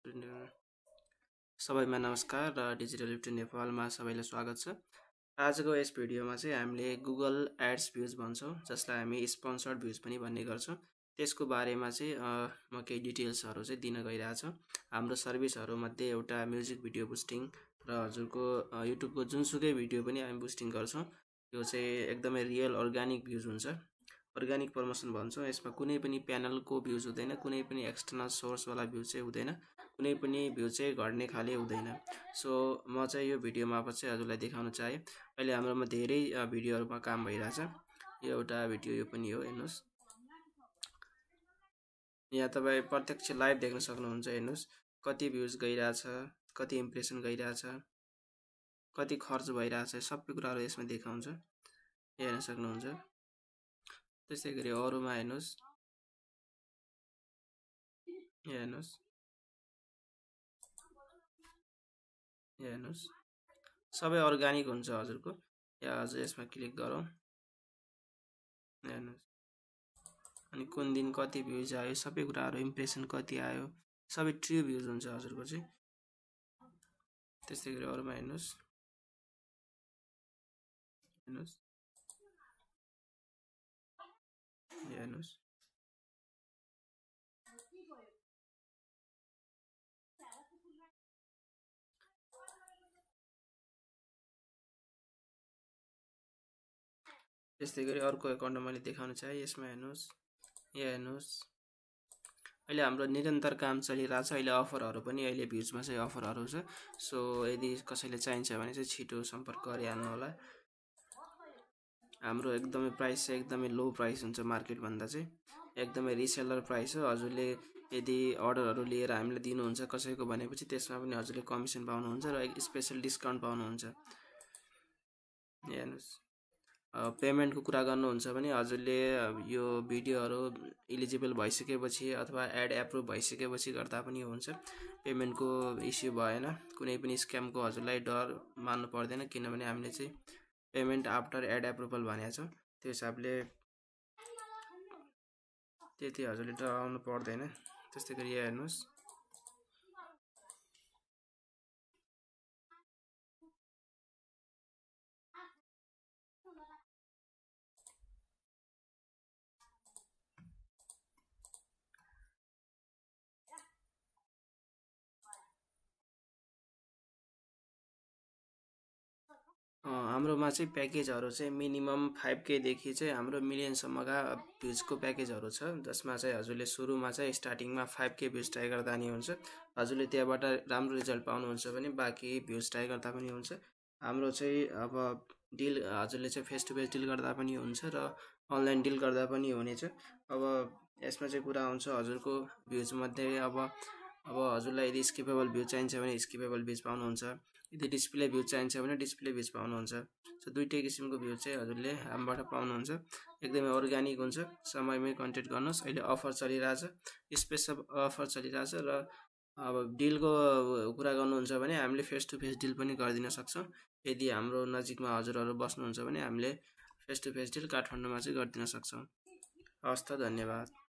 सबैमा नमस्कार र डिजिटल युट्युब नेपालमा सबैलाई स्वागत छ। आजको यस भिडियोमा चाहिँ हामीले गुगल एड्स भ्युज भन्छौँ, जसलाई हामी स्पोन्सर्ड भ्युज पनि भन्ने गर्छौँ। त्यसको बारेमा चाहिँ म केही डिटेल्सहरू चाहिँ दिन गइरहेको छु। हाम्रो सर्भिसहरूमध्ये एउटा म्युजिक भिडियो बुस्टिङ र हजुरको युट्युबको जुनसुकै भिडियो पनि हामी बुस्टिङ गर्छौँ। यो चाहिँ एकदमै रियल अर्गानिक भ्युज हुन्छ। अर्गानिक प्रमोसन भन्छौँ। यसमा कुनै पनि प्यानलको भ्युज हुँदैन, कुनै पनि एक्सटर्नल सोर्सवाला भ्युज चाहिँ हुँदैन, कुनै पनि भ्यू चाहिँ घट्ने खाले हुँदैन। सो म चाहिँ यो भिडियोमा चाहिँ हजुरलाई देखाउन चाहे। अहिले हाम्रोमा धेरै भिडियोहरुमा काम भइरहेछ। यो एउटा भिडियो यो पनि हो, हेर्नुस्। यहाँ तपाई प्रत्यक्ष लाइभ देख्न सक्नुहुन्छ। हेर्नुस् कति भ्यूज गइरहेछ, कति इम्प्रेसन गइरहेछ, कति खर्च भइरहेछ, सबै कुराहरु यसमा देखाउँछ। हेर्न सक्नुहुन्छ। त्यसै गरी अरुमा हेर्नुस्। हेर्नुस्। हेर्नुस् सबै अर्गानिक हुन्छ हजुरको। या हजुर यसमा क्लिक गरौँ। हेर्नुस् अनि कुन दिन कति भ्यूज आयो, सबै कुराहरु, इम्प्रेसन कति आयो, सबै ट्रु भ्यूज हुन्छ हजुरको चाहिँ। त्यसै गरी अरुमा हेर्नुस्। हेर्नुस्। हेर्नुस् त्यस्तै गरी अर्को एकाउन्टमा मैले देखाउन चाहे। यसमा हेर्नुस्। यहाँ हेर्नुस्। अहिले हाम्रो निरन्तर काम चलिरहेछ। अहिले अफरहरु पनि, अहिले भ्यूजमा चाहिँ अफरहरु छ। सो यदि कसैले चाहिन्छ भने चाहिँ छिटो सम्पर्क गरिहाल्नु होला। हाम्रो एकदमै प्राइस चाहिँ एकदमै लो प्राइस हुन्छ मार्केट भन्दा चाहिँ। एकदमै रिसेलर प्राइस हो। हजुरले यदि अर्डरहरु लिएर हामीलाई दिनुहुन्छ कसैको भनेपछि त्यसमा पनि हजुरले कमिसन पाउनुहुन्छ र स्पेशल डिस्काउन्ट पाउनुहुन्छ। हेर्नुस्। पेमेन्टको कुरा गर्नुहुन्छ भने हजुरले यो भिडियोहरु एलिजिबल भइसकेपछि अथवा एड एप्रुभ भइसकेपछि गर्दा पनि हुन्छ। पेमेन्टको इस्यु भएन। कुनै पनि स्क्यामको हजुरलाई डर मान्नु पर्दैन, किनभने हामीले चाहिँ पेमेन्ट आफ्टर एड एप्रुभल भनेको छ। त्यो हिसाबले त्यति हजुरले डराउनु पर्दैन। त्यस्तै गरी यहाँ हेर्नुस्। हाम्रोमा चाहिँ प्याकेजहरु चाहिँ मिनिमम 5K देखि चाहिँ हाम्रो मिलियनसम्मका भ्यूजको प्याकेजहरु छ, जसमा चाहिँ हजुरले सुरुमा चाहिँ स्टार्टिङमा 5K भ्यूज ट्राई गर्दा नि हुन्छ। हजुरले त्यहाँबाट राम्रो रिजल्ट पाउनुहुन्छ भने बाँकी भ्यूज ट्राई गर्दा पनि हुन्छ। हाम्रो चाहिँ अब डिल हजुरले चाहिँ फेस टु फेस डिल गर्दा पनि हुन्छ र अनलाइन डिल गर्दा पनि हुनेछ। अब यसमा चाहिँ कुरा हुन्छ हजुरको भ्यूज मध्ये अब हजुरलाई यदि स्किपेबल भ्यू चाहिन्छ भने स्किपेबल भ्यूज पाउनुहुन्छ। यदि डिस्प्ले भ्यू चाहिन्छ भने डिस्प्ले भ्यूज पाउनुहुन्छ। सो दुईटै किसिमको भ्यू चाहिँ हजुरले हामीबाट पाउनुहुन्छ। एकदमै अर्गानिक हुन्छ। समयमै कन्ट्याक्ट गर्नुस्। अहिले अफर चलिरहेछ, स्पेशल अफर चलिरहेछ र अब डिलको कुरा गर्नुहुन्छ भने हामीले फेस टु फेस डिल पनि गरिदिन सक्छौं। यदि हाम्रो नजिकमा हजुरहरु बस्नुहुन्छ भने हामीले फेस टु फेस डिल काठमाडौँमा चाहिँ गरिदिन सक्छौं। हस्त, धन्यवाद।